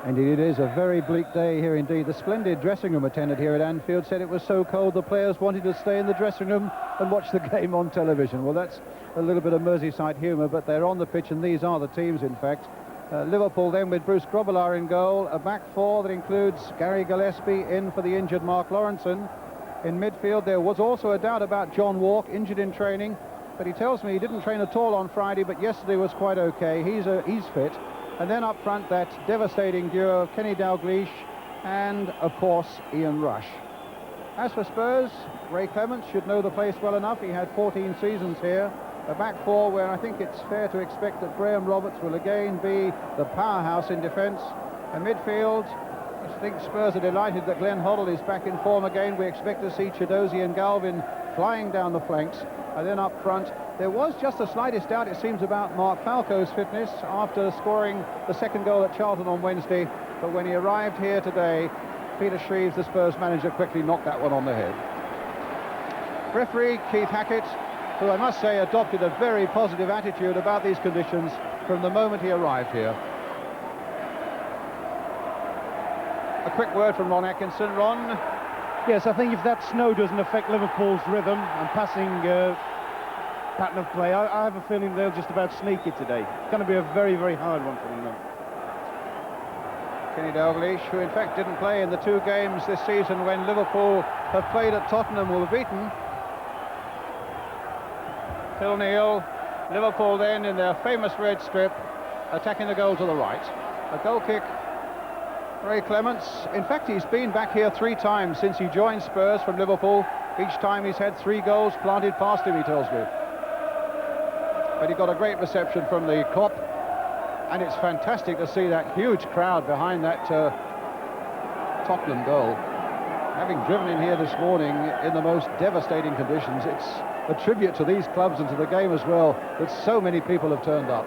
Indeed, it is a very bleak day here indeed. The splendid dressing room attendant here at Anfield said it was so cold the players wanted to stay in the dressing room and watch the game on television. Well, that's a little bit of Merseyside humour, but they're on the pitch, and these are the teams, in fact. Liverpool then with Bruce Grobbelaar in goal, a back four that includes Gary Gillespie in for the injured Mark Lawrenson. In midfield there was also a doubt about John Walk, injured in training, but he tells me he didn't train at all on Friday, but yesterday was quite okay. He's fit. And then up front, that devastating duo of Kenny Dalglish and, of course, Ian Rush. As for Spurs, Ray Clements should know the place well enough. He had 14 seasons here. A back four where I think it's fair to expect that Graham Roberts will again be the powerhouse in defence. A midfield, I think Spurs are delighted that Glenn Hoddle is back in form again. We expect to see Chiedozie and Galvin flying down the flanks. And then up front, there was just the slightest doubt, it seems, about Mark Falco's fitness after scoring the second goal at Charlton on Wednesday. But when he arrived here today, Peter Shreves, the Spurs manager, quickly knocked that one on the head. Referee Keith Hackett, who I must say adopted a very positive attitude about these conditions from the moment he arrived here. A quick word from Ron Atkinson. Ron? Yes, I think if that snow doesn't affect Liverpool's rhythm and passing pattern of play, I have a feeling they'll just about sneak it today. It's going to be a very, very hard one for them, though. Kenny Dalglish, who in fact didn't play in the two games this season when Liverpool have played at Tottenham, were beaten. Phil Neal, Liverpool then in their famous red strip, attacking the goal to the right. A goal kick. Ray Clements, in fact, he's been back here 3 times since he joined Spurs from Liverpool. Each time he's had 3 goals planted past him, he tells me. But he got a great reception from the Kop, and it's fantastic to see that huge crowd behind that Tottenham goal. Having driven in here this morning in the most devastating conditions, it's a tribute to these clubs and to the game as well that so many people have turned up.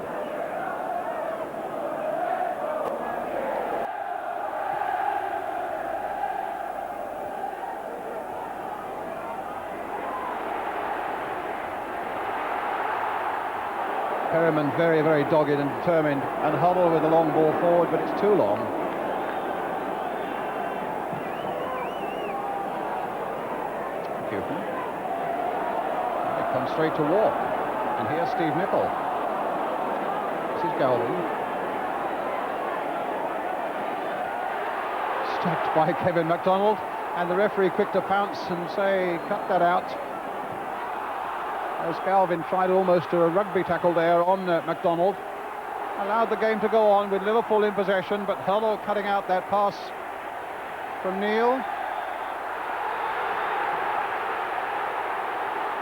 Perriman very, very dogged and determined, and Hoddle with the long ball forward, but it's too long. It comes straight to Walk, and here's Steve Nicol. This is Galvin. Stopped by Kevin MacDonald, and the referee quick to pounce and say, cut that out. As Galvin tried almost to a rugby tackle there on MacDonald. Allowed the game to go on with Liverpool in possession, but Hoddle cutting out that pass from Neal.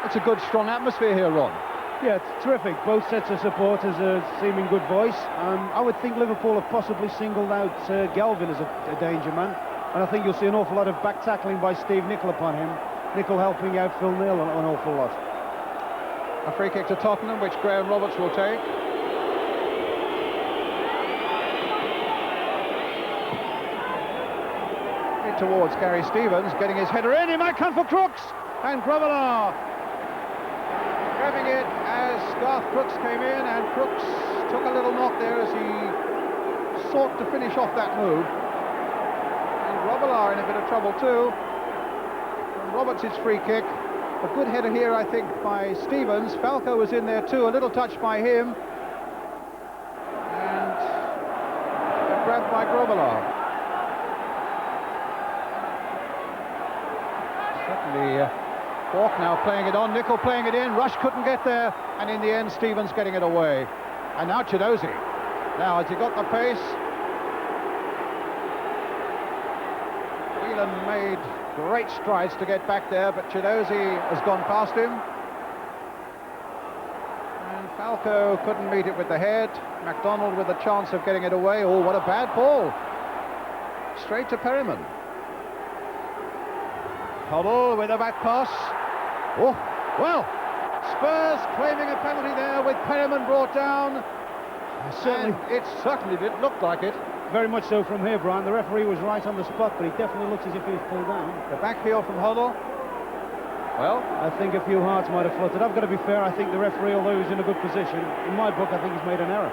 It's a good, strong atmosphere here, Ron. Yeah, it's terrific. Both sets of supporters are seeming good voice. I would think Liverpool have possibly singled out Galvin as a danger man, and I think you'll see an awful lot of back tackling by Steve Nicol upon him. Nicol helping out Phil Neal an awful lot. A free kick to Tottenham, which Graham Roberts will take. It towards Gary Stevens, getting his header in. He might come for Crooks, and Grobbelaar grabbing it as Garth Crooks came in, and Crooks took a little knock there as he sought to finish off that move. And Grobbelaar in a bit of trouble too. And Roberts' free kick. A good header here, I think, by Stevens. Falco was in there too, a little touch by him. And a grab by Grobbelaar. Certainly, Walk now playing it on, Nicol playing it in, Rush couldn't get there, and in the end, Stevens getting it away. And now Chiedozie. Now, has he got the pace? Whelan made great strides to get back there, but Chiedozie has gone past him. And Falco couldn't meet it with the head. MacDonald with a chance of getting it away. Oh, what a bad ball. Straight to Perriman. Hoddle with a back pass. Oh, well, Spurs claiming a penalty there with Perriman brought down. It certainly did look like it. Very much so from here, Brian. The referee was right on the spot, but he definitely looks as if he was pulled down. The back heel from Hoddle. Well, I think a few hearts might have fluttered. I've got to be fair, I think the referee, although he's in a good position, in my book, I think he's made an error.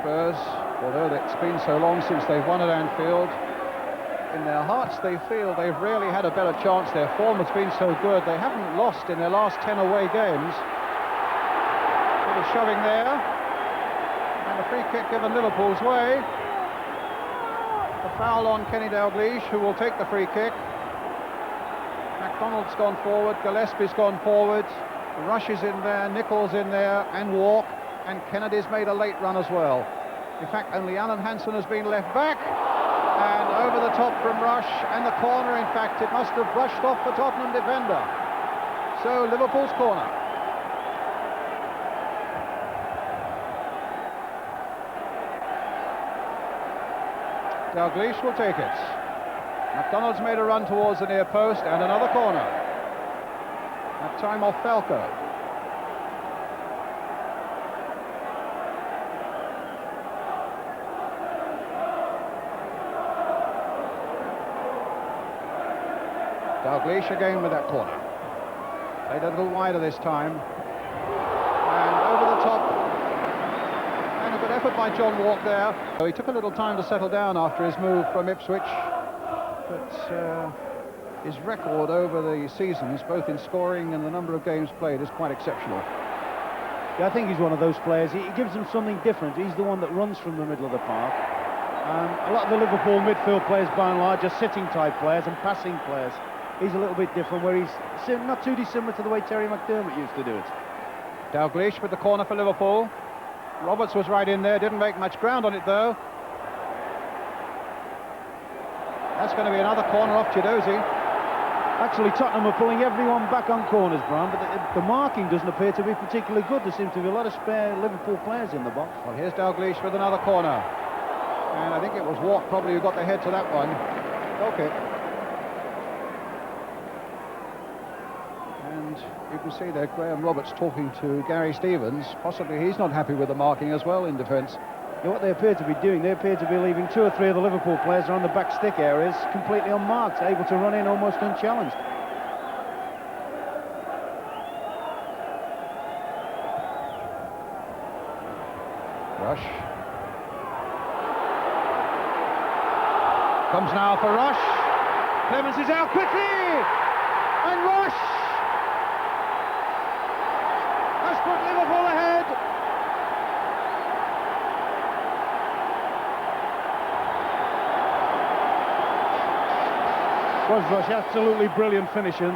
Spurs, although it's been so long since they've won at Anfield, in their hearts they feel they've really had a better chance. Their form has been so good. They haven't lost in their last 10 away games. Bit of shoving there, and a free kick given Liverpool's way. A foul on Kenny Dalglish, who will take the free kick. McDonald's gone forward, Gillespie's gone forward, Rush is in there, Nichols in there, and Walk, and Kennedy's made a late run as well. In fact, only Alan Hansen has been left back, and over the top from Rush, and the corner, in fact, it must have brushed off the Tottenham defender. So, Liverpool's corner. Dalglish will take it. McDonald's made a run towards the near post, and another corner. That time off Falco. Dalglish again with that corner. Played a little wider this time. And over the top. And a good effort by John Walk there. So he took a little time to settle down after his move from Ipswich. But his record over the seasons, both in scoring and the number of games played, is quite exceptional. Yeah, I think he's one of those players. He gives them something different. He's the one that runs from the middle of the park. A lot of the Liverpool midfield players, by and large, are sitting type players and passing players. He's a little bit different, where he's not too dissimilar to the way Terry McDermott used to do it. Dalglish with the corner for Liverpool. Roberts was right in there, didn't make much ground on it though. That's going to be another corner off Chidozie. Actually, Tottenham are pulling everyone back on corners, Brian, but the marking doesn't appear to be particularly good. There seems to be a lot of spare Liverpool players in the box. Well, here's Dalglish with another corner. And I think it was Walk probably who got the head to that one. Okay. And you can see there Graham Roberts talking to Gary Stevens. Possibly he's not happy with the marking as well in defence. Yeah, what they appear to be doing, they appear to be leaving 2 or 3 of the Liverpool players around the back stick areas completely unmarked, able to run in almost unchallenged. Rush. Comes now for Rush. Clemens is out quickly! And Rush has put Liverpool ahead. Was Rush absolutely brilliant finishing.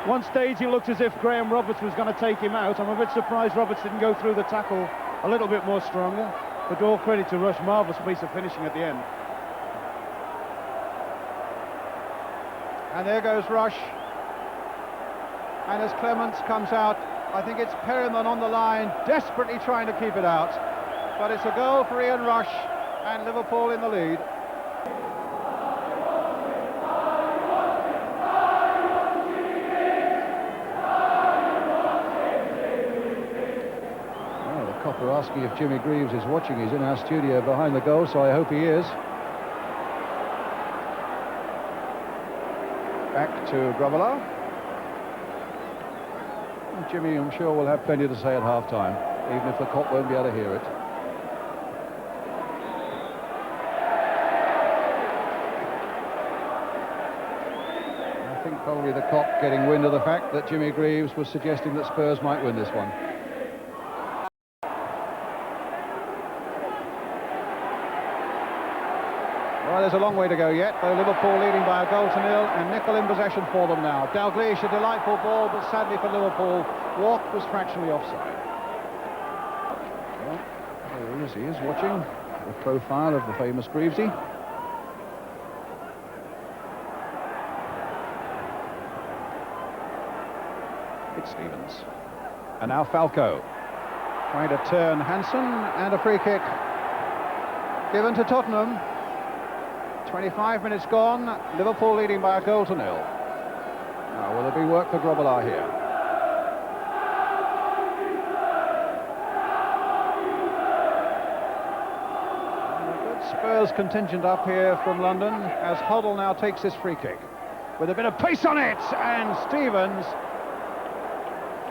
One stage it looked as if Graham Roberts was going to take him out. I'm a bit surprised Roberts didn't go through the tackle a little bit more stronger, but all credit to Rush, marvellous piece of finishing at the end. And there goes Rush. And as Clements comes out, I think it's Perryman on the line, desperately trying to keep it out. But it's a goal for Ian Rush, and Liverpool in the lead. Copper asking if Jimmy Greaves is watching. He's in our studio behind the goal, so I hope he is. Back to Grobbelaar. And Jimmy, I'm sure, will have plenty to say at half-time, even if the cop won't be able to hear it. I think probably the cop getting wind of the fact that Jimmy Greaves was suggesting that Spurs might win this one. Well, there's a long way to go yet, though. Liverpool leading by a goal to nil, and Nicol in possession for them now. Dalglish, a delightful ball, but sadly for Liverpool, Walk was fractionally offside. Well, there he is watching the profile of the famous Greavesy. It's Stevens. And now Falco, trying to turn Hansen, and a free kick given to Tottenham. 25 minutes gone, Liverpool leading by a goal to nil. Now, will there be work for Grobbelaar here? And a good Spurs contingent up here from London, as Hoddle now takes this free kick with a bit of pace on it, and Stevens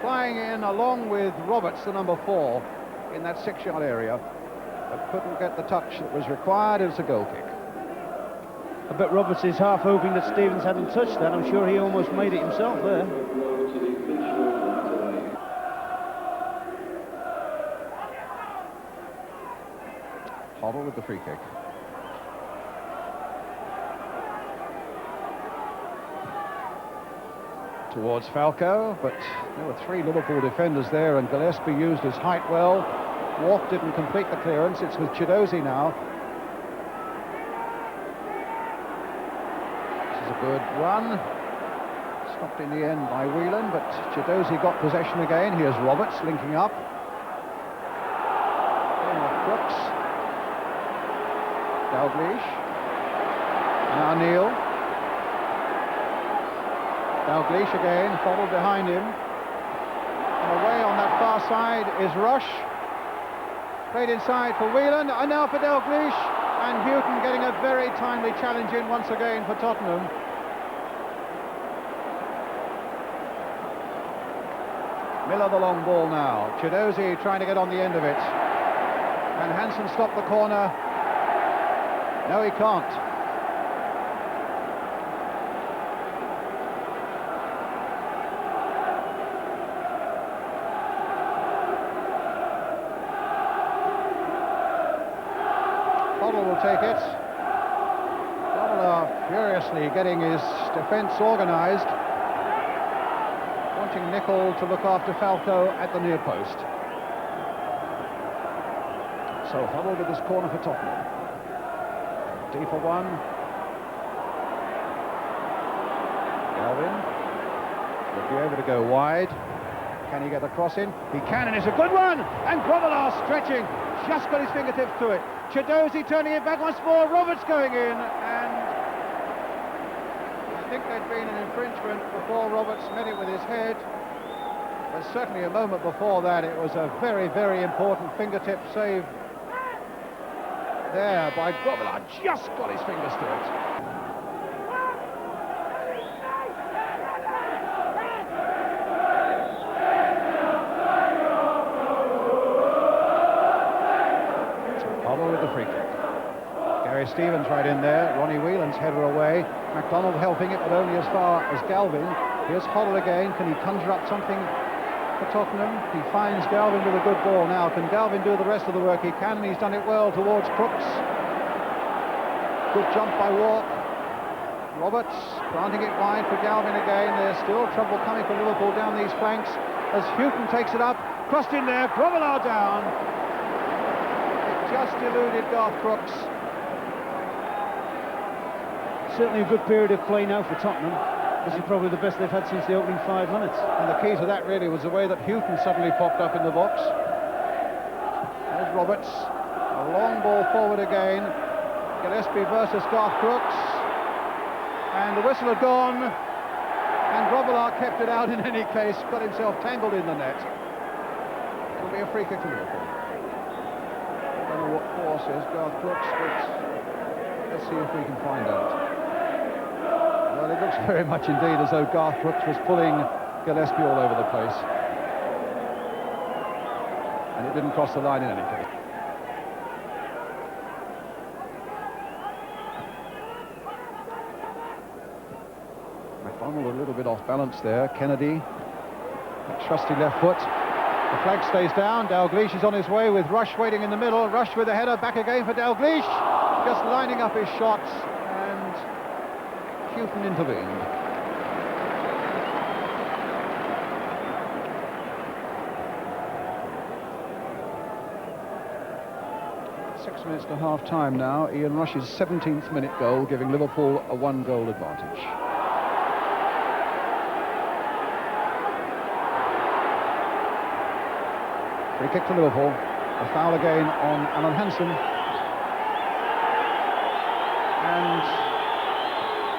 flying in along with Roberts, the number 4, in that 6-yard area. but couldn't get the touch that was required. It's a goal kick. I bet Roberts is half hoping that Stevens hadn't touched that. I'm sure he almost made it himself there. Hoddle with the free kick. Towards Falco, but there were three Liverpool defenders there, and Gillespie used his height well. Walk didn't complete the clearance. It's with Chidozie now. This is a good run. Stopped in the end by Whelan, but Chidozie got possession again. Here's Roberts linking up. Crooks. Dalglish. Now Neil. Dalglish again, followed behind him. And away on that far side is Rush. Played inside for Whelan, and now for Dalglish. And Houghton getting a very timely challenge in once again for Tottenham. Miller the long ball now. Chidozie trying to get on the end of it. And Hansen stopped the corner. No, he can't. Will take it. Dobler furiously getting his defence organised, wanting Nicol to look after Falco at the near post. So Huddle with this corner for Tottenham. D for one. Galvin will be able to go wide. Can he get the cross in? He can, and it's a good one! And Grobbelaar stretching, just got his fingertips to it. Chidozie turning it back once more, Roberts going in, and I think there'd been an infringement before Roberts met it with his head, but certainly a moment before that it was a very, very important fingertip save there by Grobbelaar, just got his fingers to it. With the free kick. Gary Stevens right in there. Ronnie Whelan's header away. MacDonald helping it, but only as far as Galvin. Here's Hoddle again. Can he conjure up something for Tottenham? He finds Galvin with a good ball now. Can Galvin do the rest of the work? He can, and he's done it well towards Crooks. Good jump by Walk. Roberts planting it wide for Galvin again. There's still trouble coming for Liverpool down these flanks as Houghton takes it up. Crossed in there. Grobbelaar down. Just eluded Garth Crooks. Certainly a good period of play now for Tottenham. This is probably the best they've had since the opening 5 minutes. And the key to that really was the way that Houghton suddenly popped up in the box. There's Roberts. A long ball forward again. Gillespie versus Garth Crooks. And the whistle had gone. And Grobbelaar kept it out in any case, got himself tangled in the net. It'll be a free kick for Liverpool. I don't know what force is Garth Crooks, but let's see if we can find out. Well, it looks very much indeed as though Garth Crooks was pulling Gillespie all over the place. And it didn't cross the line in any case. MacDonald a little bit off balance there. Kennedy, that trusty left foot. The flag stays down. Dalglish is on his way with Rush waiting in the middle. Rush with a header, back again for Dalglish. Just lining up his shots, and Houghton intervened. Six minutes to half-time now. Ian Rush's 17th minute goal, giving Liverpool a 1-goal advantage. Free kick to Liverpool. A foul again on Alan Hansen. And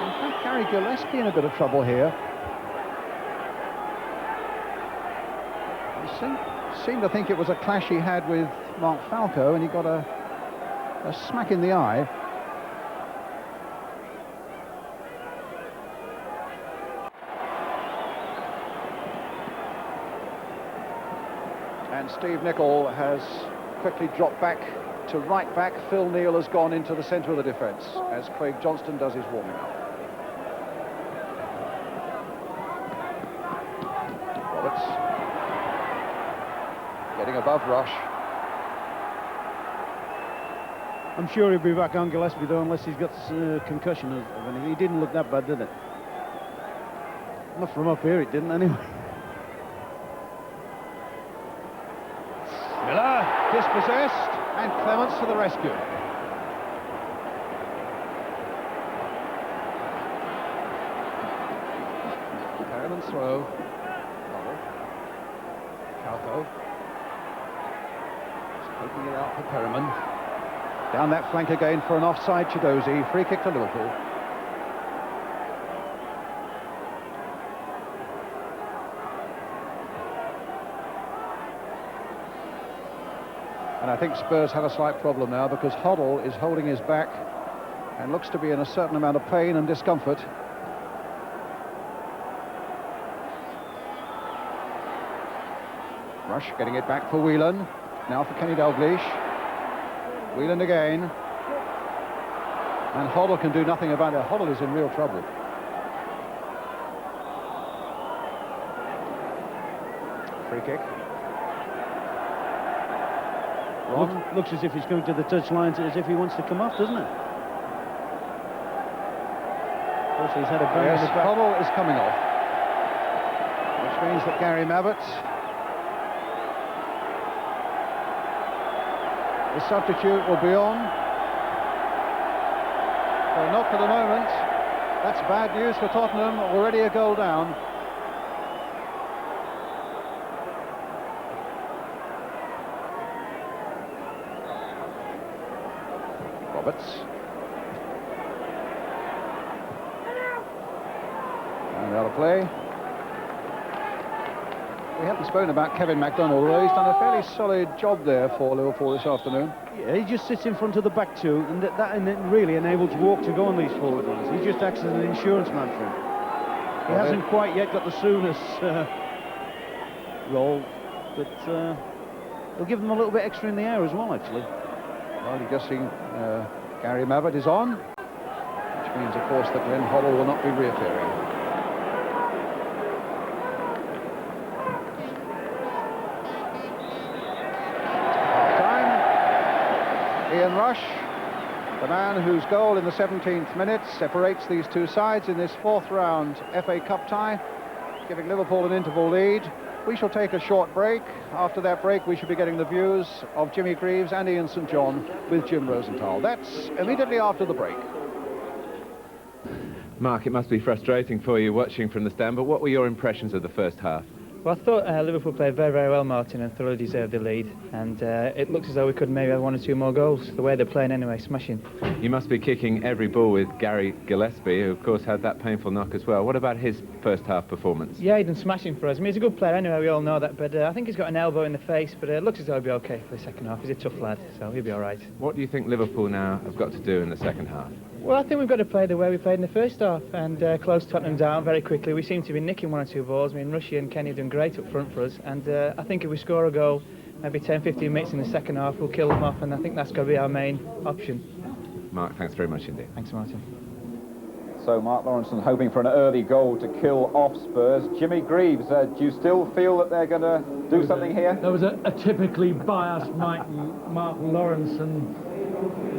in fact, Gary Gillespie in a bit of trouble here. He seemed to think it was a clash he had with Mark Falco, and he got a smack in the eye. And Steve Nicol has quickly dropped back to right back. Phil Neal has gone into the centre of the defence as Craig Johnston does his warming up. Roberts getting above Rush. I'm sure he'll be back on Gillespie though, unless he's got concussion of anything. He didn't look that bad, did it? Not from up here, it didn't anyway. Miller dispossessed, and Clements to the rescue. Perriman's throw. Calco. Taking it out for Perriman. Down that flank again for an offside Chidozie. Free kick to Liverpool. And I think Spurs have a slight problem now because Hoddle is holding his back and looks to be in a certain amount of pain and discomfort. Rush getting it back for Whelan. Now for Kenny Dalglish. Whelan again. And Hoddle can do nothing about it. Hoddle is in real trouble. Free kick. Looks as if he's going to the touchline, as if he wants to come off, doesn't it? Of course, he's had a bang in the back. Hoddle is coming off, which means that Gary Mabbutt, the substitute, will be on. Well, not for the moment. That's bad news for Tottenham. Already a goal down. Roberts. And out of play. We haven't spoken about Kevin MacDonald, although he's done a fairly solid job there for Liverpool this afternoon. Yeah, he just sits in front of the back two, and that really enables Walk to go on these forward runs. He just acts as an insurance man for him. He hasn't quite yet got the Souness role, but he'll give them a little bit extra in the air as well, actually. Well, you're just seeing Gary Mabbutt is on, which means, of course, that Glenn Hoddle will not be reappearing. Ian Rush, the man whose goal in the 17th minute separates these two sides in this fourth round FA Cup tie, giving Liverpool an interval lead. We shall take a short break. After that break, we shall be getting the views of Jimmy Greaves and Ian St John with Jim Rosenthal. That's immediately after the break. Mark, it must be frustrating for you watching from the stand, but what were your impressions of the first half? Well, I thought Liverpool played very, very well, Martin, and thoroughly deserved the lead. And it looks as though we could maybe have one or two more goals. The way they're playing anyway, smashing. You must be kicking every ball with Gary Gillespie, who, of course, had that painful knock as well. What about his first half performance? Yeah, he's done smashing for us. I mean, he's a good player anyway, we all know that. But I think he's got an elbow in the face, but it looks as though he'll be OK for the second half. He's a tough lad, so he'll be all right. What do you think Liverpool now have got to do in the second half? Well, I think we've got to play the way we played in the first half and close Tottenham down very quickly. We seem to be nicking one or two balls. I mean, Rushy and Kenny have done great up front for us. And I think if we score a goal, maybe 10-15 minutes in the second half, we'll kill them off. And I think that's got to be our main option. Mark, thanks very much indeed. Thanks, Martin. So Mark Lawrenson hoping for an early goal to kill off Spurs. Jimmy Greaves, do you still feel that they're going to do something here? There was a typically biased Mark Lawrenson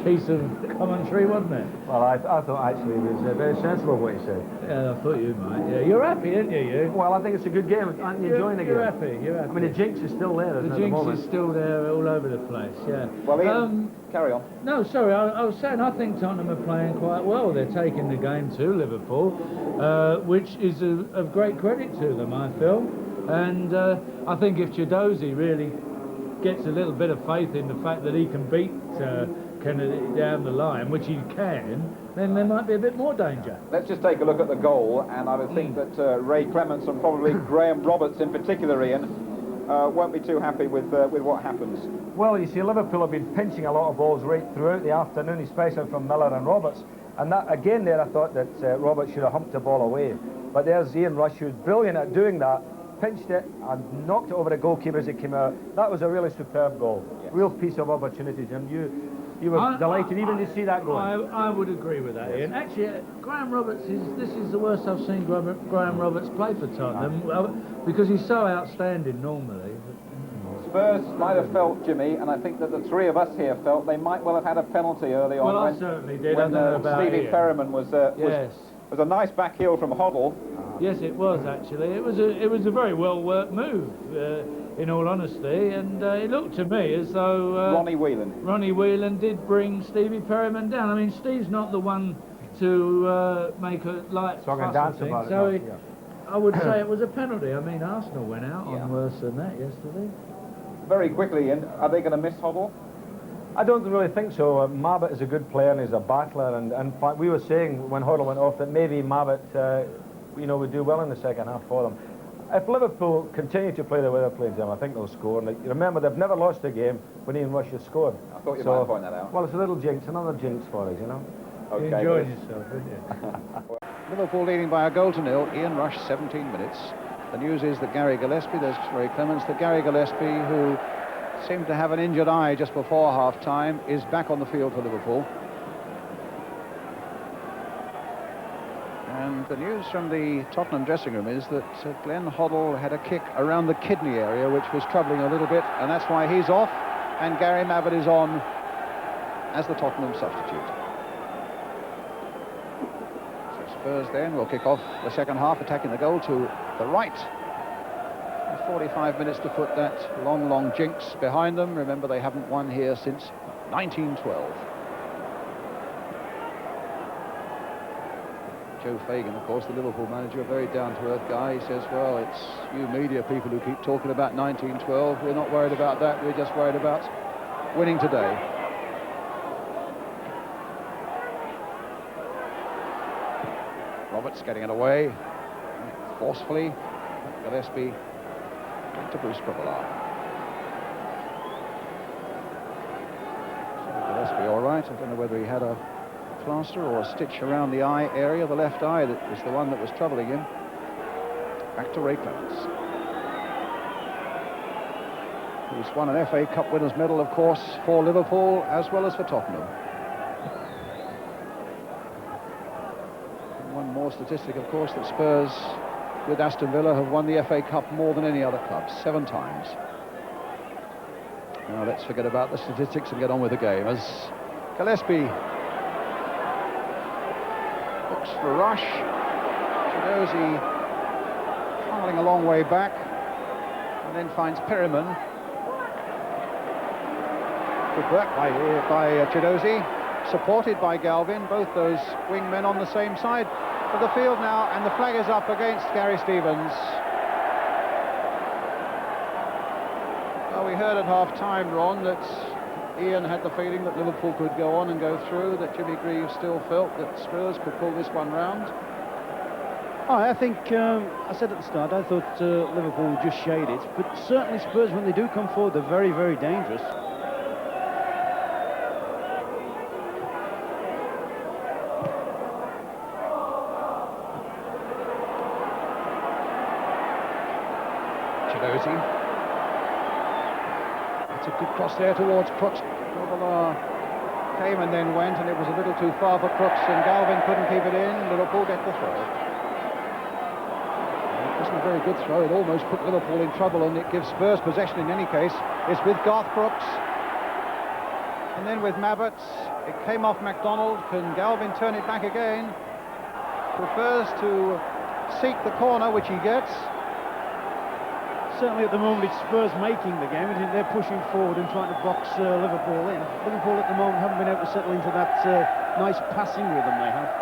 piece of commentary, wasn't it? Well, I thought actually it was very sensible what he said. Yeah, I thought you might. Yeah, you're happy, aren't you? Well, I think it's a good game. Aren't you enjoying the game? You're happy. I mean, the jinx is still there, isn't it? The jinx is still there all over the place, yeah. Well, Ian, carry on. No, sorry, I was saying I think Tottenham are playing quite well. They're taking the game to Liverpool, which is of great credit to them, I feel. And I think if Chidozie really gets a little bit of faith in the fact that he can beat Kennedy down the line, which he can, then there might be a bit more danger. Let's just take a look at the goal, and I would think that Ray Clements and probably Graham Roberts in particular, Ian, won't be too happy with what happens. Well, you see, Liverpool have been pinching a lot of balls right throughout the afternoon, especially from Miller and Roberts. And that again there, I thought that Roberts should have humped the ball away. But there's Ian Rush, who's brilliant at doing that, pinched it and knocked it over the goalkeeper as it came out. That was a really superb goal. Yes. Real piece of opportunity, Jim. You were delighted even to see that going. I would agree with that, Ian. Actually, Graham Roberts this is the worst I've seen Graham Roberts play for Tottenham, because he's so outstanding normally. Spurs might have felt, Jimmy, and I think that the three of us here felt they might well have had a penalty early on. Well, I certainly did. When Stevie Perryman was a nice back heel from Hoddle. Yes, it was actually. It was a very well worked move, in all honesty, and it looked to me as though Ronnie Whelan did bring Stevie Perryman down. I mean, Steve's not the one to make a light fuss, I would say it was a penalty. I mean, Arsenal went out on worse than that yesterday. Very quickly, Ian, are they going to miss Hoddle? I don't really think so. Mabbutt is a good player and he's a battler, and in fact we were saying when Hoddle went off that maybe Mabbutt would do well in the second half for them. If Liverpool continue to play the way they're playing, Jim, I think they'll score. And remember, they've never lost a game when Ian Rush has scored. I thought you might point that out. Well, it's a little jinx, another jinx for us, you know. Okay, you enjoyed yourself, didn't you? Liverpool leading by a goal to nil. Ian Rush, 17 minutes. The news is that Gary Gillespie, there's Ray Clements, that Gary Gillespie, who seemed to have an injured eye just before half-time, is back on the field for Liverpool. And the news from the Tottenham dressing room is that Glenn Hoddle had a kick around the kidney area, which was troubling a little bit, and that's why he's off, and Gary Mabbutt is on as the Tottenham substitute. So Spurs then will kick off the second half, attacking the goal to the right. 45 minutes to put that long jinx behind them. Remember, they haven't won here since 1912. Joe Fagan, of course, the Liverpool manager, a very down-to-earth guy. He says, well, it's you media people who keep talking about 1912. We're not worried about that. We're just worried about winning today. Roberts getting it away forcefully. Gillespie to Bruce Grobbelaar. So Gillespie all right. I don't know whether he had a plaster or a stitch around the eye area, the left eye, that was the one that was troubling him. Back to Ray Clements, who's won an FA Cup winners' medal, of course, for Liverpool as well as for Tottenham. And one more statistic, of course, that Spurs with Aston Villa have won the FA Cup more than any other club, 7 times. Now let's forget about the statistics and get on with the game as Gillespie looks for Rush. Chidozie travelling a long way back and then finds Perryman. Good work by Chidozie, supported by Galvin, both those wingmen on the same side of the field now, and the flag is up against Gary Stevens. Well, we heard at half-time, Ron, that Ian had the feeling that Liverpool could go on and go through, that Jimmy Greaves still felt that Spurs could pull this one round. I think, I said at the start, I thought Liverpool just shaded, but certainly Spurs, when they do come forward, they're very, very dangerous. It's a good cross there towards Crooks. Grobbelaar came and then went, and it was a little too far for Crooks, and Galvin couldn't keep it in. Liverpool get the throw. It wasn't a very good throw. It almost put Liverpool in trouble, and it gives Spurs possession in any case. It's with Garth Crooks, and then with Mabbutt. It came off MacDonald. Can Galvin turn it back again? Prefers to seek the corner, which he gets. Certainly at the moment it's Spurs making the game. I think they're pushing forward and trying to box Liverpool in. Liverpool at the moment haven't been able to settle into that nice passing rhythm they have.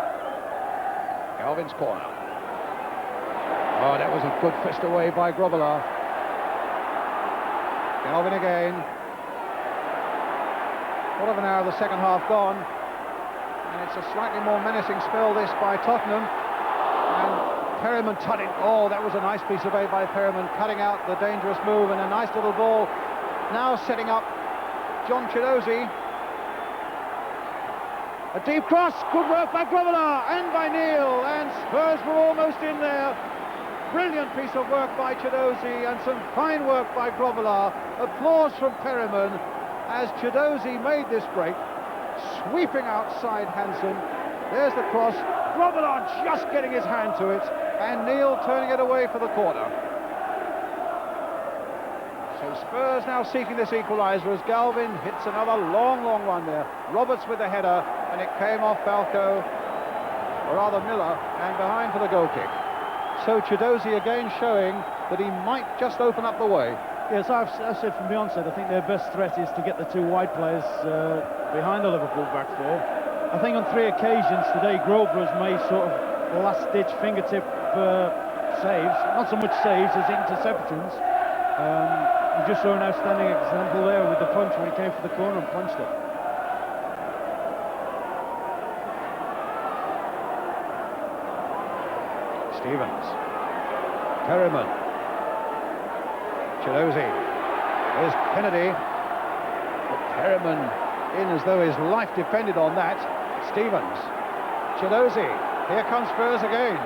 Galvin's corner. Oh, that was a good fist away by Grobbelaar. Galvin again. Quarter of an hour of the second half gone. And it's a slightly more menacing spell this by Tottenham. And Perryman tutting. Oh, that was a nice piece of aid by Perryman, cutting out the dangerous move, and a nice little ball. Now setting up John Chidozie. A deep cross. Good work by Grobbelaar and by Neil. And Spurs were almost in there. Brilliant piece of work by Chiedozie and some fine work by Grobbelaar. Applause from Perryman as Chiedozie made this break, sweeping outside Hansen. There's the cross. Grobbelaar just getting his hand to it, and Neil turning it away for the corner. So Spurs now seeking this equaliser as Galvin hits another long one there. Roberts with the header, and it came off Falco, or rather Miller, and behind for the goal kick. So Chiedozie again showing that he might just open up the way. Yes, I've said from the onset, I think their best threat is to get the two wide players behind the Liverpool back four. I think on 3 occasions today, Grover has made sort of last-ditch fingertip saves. Not so much saves as interceptions. You just saw an outstanding example there with the punch when he came for the corner and punched it. Stevens, Perryman, Chiedozie, there's Kennedy, but Perryman in as though his life depended on that. Stevens, Chiedozie, here comes Spurs again.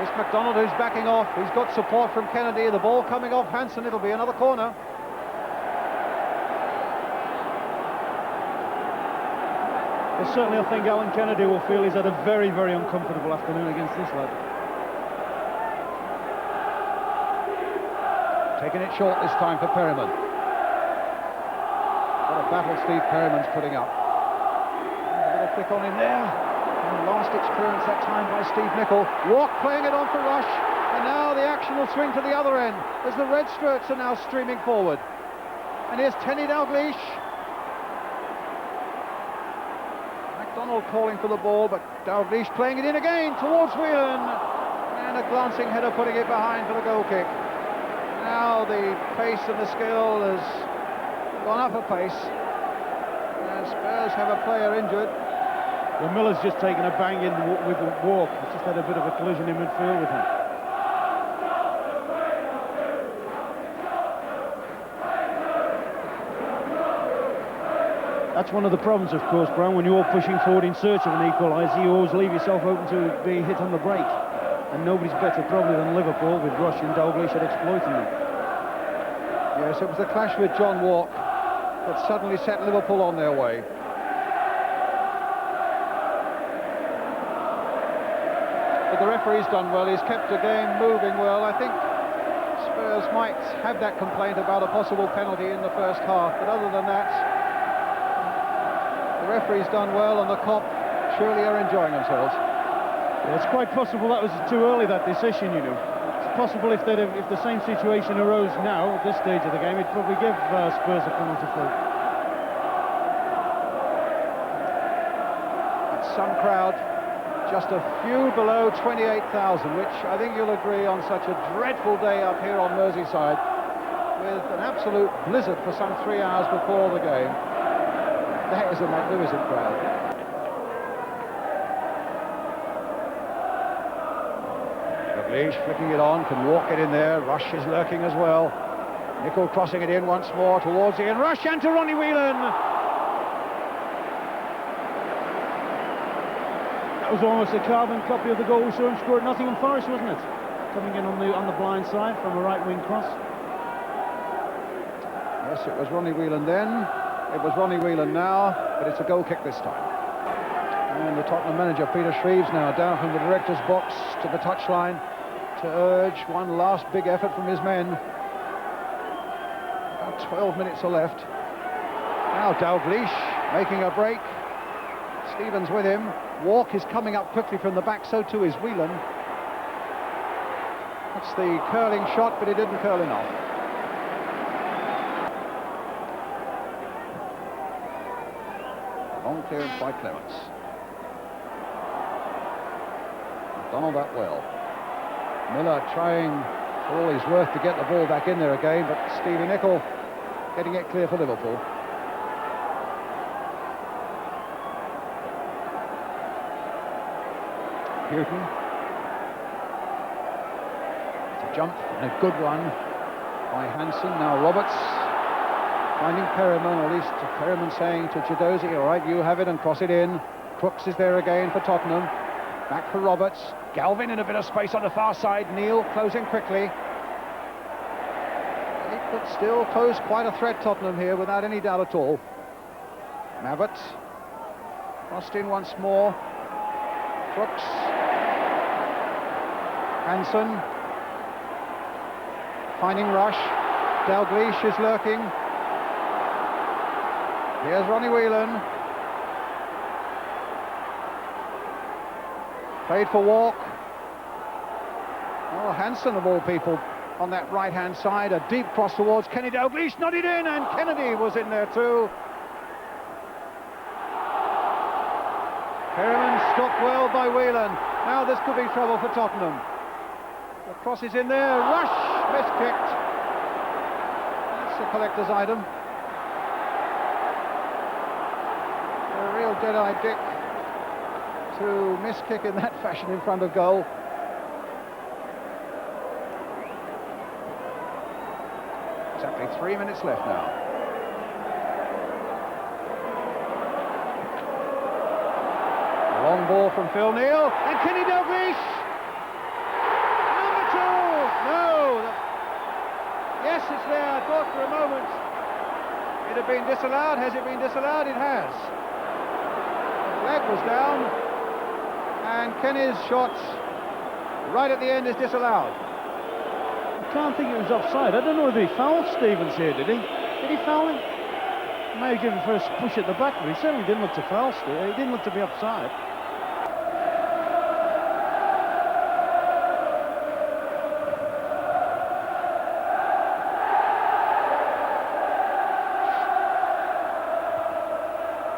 It's McDonald who's backing off, he's got support from Kennedy, the ball coming off Hansen, it'll be another corner. Well, certainly I think Alan Kennedy will feel he's had a very uncomfortable afternoon against this lad. Taking it short this time for Perryman. What a battle Steve Perryman's putting up. A little flick on him there. And last-ditch clearance that time by Steve Nicol. Walk playing it on for Rush. And now the action will swing to the other end as the red skirts are now streaming forward. And here's Tenny Dalglish. McDonald calling for the ball, but Dalglish playing it in again towards Whelan. And a glancing header putting it behind for the goal kick. Now the pace and the skill has gone up a pace. And Spurs have a player injured. Well, Miller's just taken a bang in with the walk. He's just had a bit of a collision in midfield with him. That's one of the problems, of course, Brown, when you're pushing forward in search of an equaliser, you always leave yourself open to being hit on the break. And nobody's better probably than Liverpool with Rush and Dalglish at exploiting them. Yes, it was the clash with John Walk that suddenly set Liverpool on their way. But the referee's done well, he's kept the game moving well. I think Spurs might have that complaint about a possible penalty in the first half, but other than that, the referee's done well and the Kop surely are enjoying themselves. Yeah, it's quite possible that was too early, that decision, you know. It's possible if the same situation arose now, at this stage of the game, it'd probably give Spurs a penalty free. That's some crowd, just a few below 28,000, which I think you'll agree on such a dreadful day up here on Merseyside, with an absolute blizzard for some 3 hours before the game. That is a magnificent crowd. Dalglish flicking it on, can walk it in there. Rush is lurking as well. Nicol crossing it in once more towards Ian Rush and to Ronnie Whelan. That was almost a carbon copy of the goal we saw him score at Nottingham Forest, wasn't it? Coming in on the blind side from a right wing cross. Yes, it was Ronnie Whelan then. It was Ronnie Whelan now, but it's a goal kick this time. And the Tottenham manager, Peter Shreves, now down from the director's box to the touchline to urge one last big effort from his men. About 12 minutes are left. Now Dalglish making a break. Stevens with him. Walk is coming up quickly from the back, so too is Whelan. That's the curling shot, but it didn't curl enough. Long clearance by Clements. McDonald up well. Miller trying for all he's worth to get the ball back in there again, but Stevie Nicol getting it clear for Liverpool. Houghton. It's a jump and a good one by Hansen. Now Roberts finding Perryman, or at least Perryman saying to Chiedozie, all right, you have it, and cross it in. Crooks is there again for Tottenham. Back for Roberts. Galvin in a bit of space on the far side. Neil closing quickly. He could still pose quite a threat, Tottenham, here, without any doubt at all. Mabbott. Crossed in once more. Brooks. Hansen. Finding Rush. Dalglish is lurking. Here's Ronnie Whelan. Played for Walk. Oh, Hansen of all people on that right-hand side. A deep cross towards Kenny Dalglish, nodded in, and Kennedy was in there too. Perriman stopped well by Whelan. Now this could be trouble for Tottenham. The cross is in there. Rush miskicked. That's a collector's item. A real dead-eyed Dick to miss kick in that fashion in front of goal. Exactly 3 minutes left now. A long ball from Phil Neal, and Kenny Dalglish! Number 2! No! Yes, it's there. I thought for a moment it had been disallowed. Has it been disallowed? It has. The leg was down. And Kenny's shot right at the end is disallowed. I can't think it was offside. I don't know whether he fouled Stevens here, did he? Did he foul him? He may have given first push at the back, but he certainly didn't look to foul Stevens. He didn't look to be offside.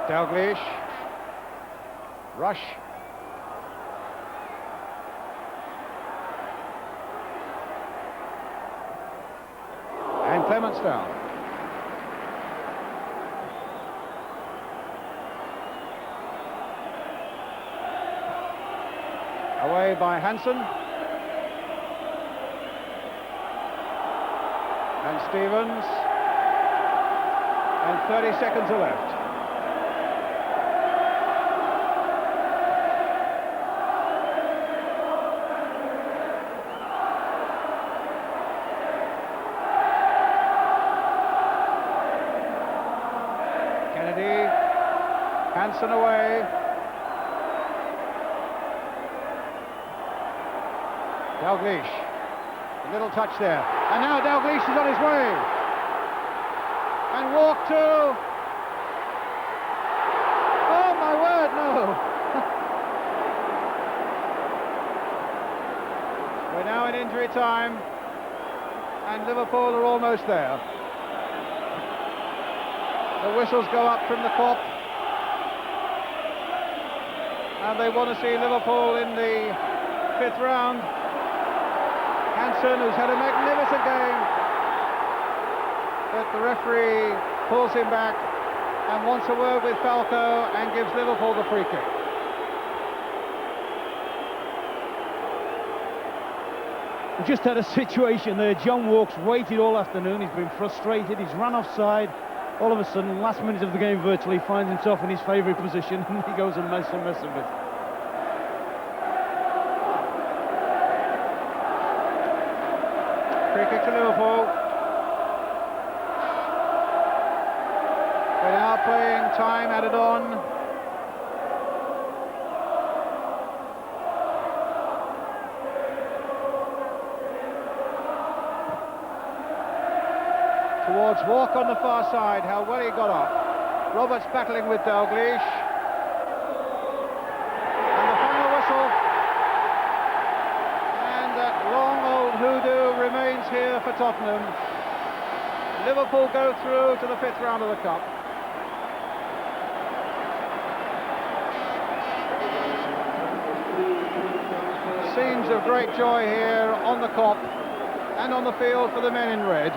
Dalglish. Rush. And Clements down. Away by Hansen. And Stevens. And 30 seconds are left. Hansen away. Dalglish. A little touch there. And now Dalglish is on his way. And Walk too. Oh my word, no. We're now in injury time. And Liverpool are almost there. The whistles go up from the Kop. And they want to see Liverpool in the 5th round. Hansen, who's had a magnificent game, but the referee pulls him back and wants a word with Falco and gives Liverpool the free kick. We just had a situation there. John Walk's waited all afternoon. He's been frustrated. He's run offside. All of a sudden, last minute of the game virtually, finds himself in his favourite position, and he goes and makes a mess of it. Free kick to Liverpool. We're now playing time added on. Towards Walk on the far side, how well he got up. Roberts battling with Dalglish. And the final whistle. And that long old hoodoo remains here for Tottenham. Liverpool go through to the 5th round of the Cup. Scenes of great joy here on the Kop and on the field for the men in red.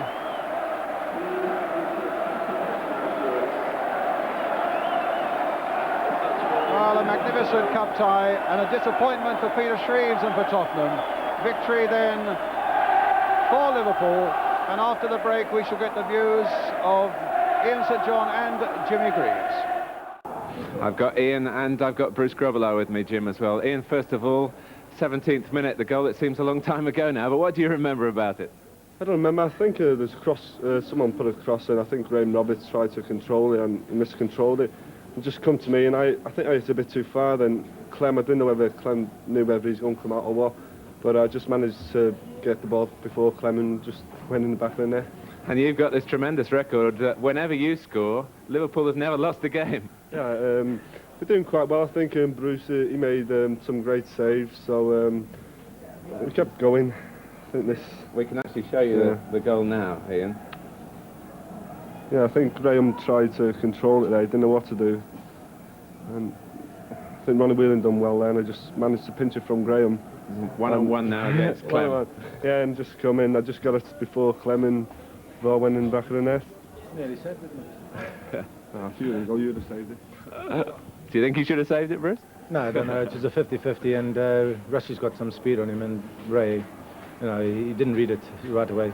Well, a magnificent cup tie and a disappointment for Peter Shreves and for Tottenham. Victory then for Liverpool, and after the break we shall get the views of Ian St John and Jimmy Greaves. I've got Ian and I've got Bruce Grobbelaar with me, Jim, as well. Ian, first of all, 17th minute, the goal. It seems a long time ago now, but what do you remember about it? I don't remember. I think there's a cross, someone put a cross in. I think Graham Roberts tried to control it and miscontrolled it. And just come to me, and I think I hit a bit too far. Then Clem, I didn't know whether Clem knew whether he's going to come out or what, but I just managed to get the ball before Clem and just went in the back of the net. And you've got this tremendous record that whenever you score, Liverpool have never lost a game. Yeah, we're doing quite well. I think Bruce, he made some great saves, so we kept going. I think we can actually show you the goal now, Ian. Yeah, I think Graham tried to control it there. He didn't know what to do. And I think Ronnie Whelan done well there, and I just managed to pinch it from Graham. One-on-one now against Clem. Yeah, and just come in. I just got it before Clem and ball went in the back of the net. Nearly saved it. If you didn't go, you'd have saved it. Do you think he should have saved it, Bruce? No, I don't know. It was a 50-50, and Rushie's got some speed on him, and Ray, you know, he didn't read it right away.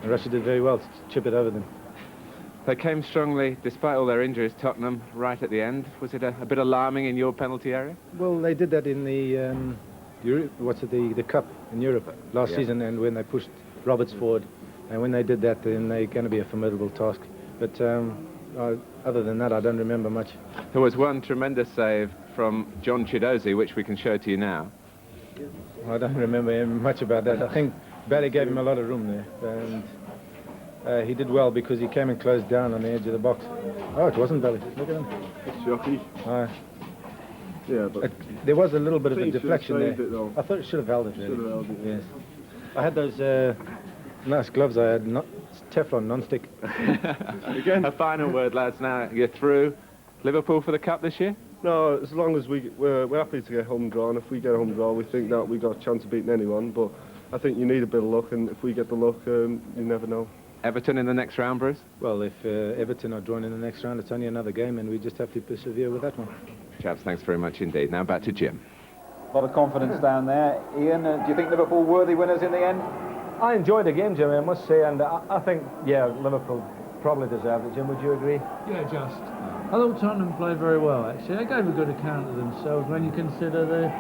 And Rushie did very well to chip it over them. They came strongly, despite all their injuries, Tottenham, right at the end. Was it a bit alarming in your penalty area? Well, they did that in the the Cup in Europe last season, and when they pushed Roberts forward, and when they did that, then they're going to be a formidable task. But other than that, I don't remember much. There was one tremendous save from John Chidozie, which we can show to you now. I don't remember much about that. I think Barry gave him a lot of room there, and he did well because he came and closed down on the edge of the box. Oh, it wasn't Barry. Look at him. It's jockey. Yeah, but there was a little bit of a deflection there. It, I thought it should have held it. Really. Should have held it. Yes. I had those nice gloves. I had Teflon non-stick. Again, a final word, lads. Now you're through. Liverpool for the cup this year? No, as long as we're happy to get home draw, and if we get a home draw, we think that we got a chance of beating anyone. But I think you need a bit of luck, and if we get the luck, you never know. Everton in the next round, Bruce? Well, if Everton are drawn in the next round, it's only another game, and we just have to persevere with that one. Chaps, thanks very much indeed. Now back to Jim. A lot of confidence down there. Ian, do you think Liverpool worthy winners in the end? I enjoyed the game, Jimmy, I must say, and I think, yeah, Liverpool probably deserved it. Jim, would you agree? Yeah, just. I thought Tottenham played very well, actually. They gave a good account of themselves when you consider the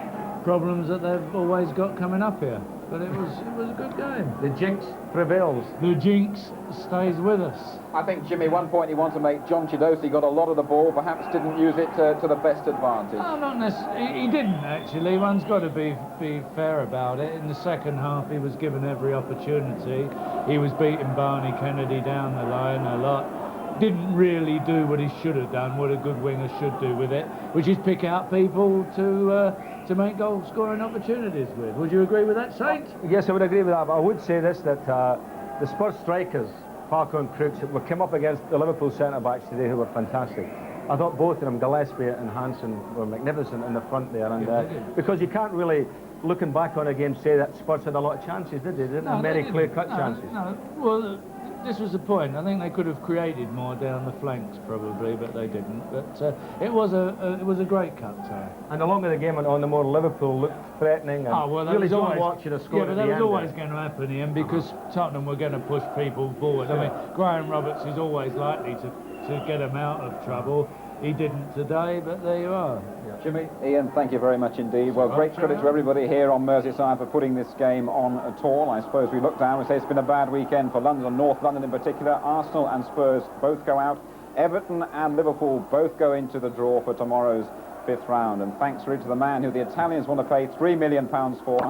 problems that they've always got coming up here. But it was a good game. The jinx prevails. The jinx stays with us. I think, Jimmy, one point you want to make, John Chidozie got a lot of the ball, perhaps didn't use it to the best advantage. No, not necessarily. He didn't, actually. One's got to be fair about it. In the second half, he was given every opportunity. He was beating Barney Kennedy down the line a lot. Didn't really do what he should have done, what a good winger should do with it, which is pick out people to make goal-scoring opportunities with. Would you agree with that, Saint? Yes, I would agree with that, but I would say this, that the Spurs strikers, Parker and Crooks, came up against the Liverpool centre-backs today who were fantastic. I thought both of them, Gillespie and Hansen, were magnificent in the front there, and because you can't really, looking back on a game, say that Spurs had a lot of chances, did they? They didn't have many clear-cut chances. No, well, this was the point. I think they could have created more down the flanks, probably, but they didn't. But it was a great cut. And along with the game went on, the more Liverpool looked threatening. And really don't want you to score. Yeah, but that was always going to happen, Ian, because Tottenham were going to push people forward. I mean, Graham Roberts is always likely to get them out of trouble. He didn't today, but there you are. Jimmy, Ian, thank you very much indeed. Well, great credit to everybody here on Merseyside for putting this game on at all. I suppose we look down and say it's been a bad weekend for London, North London in particular. Arsenal and Spurs both go out. Everton and Liverpool both go into the draw for tomorrow's 5th round. And thanks really to the man who the Italians want to pay £3 million for.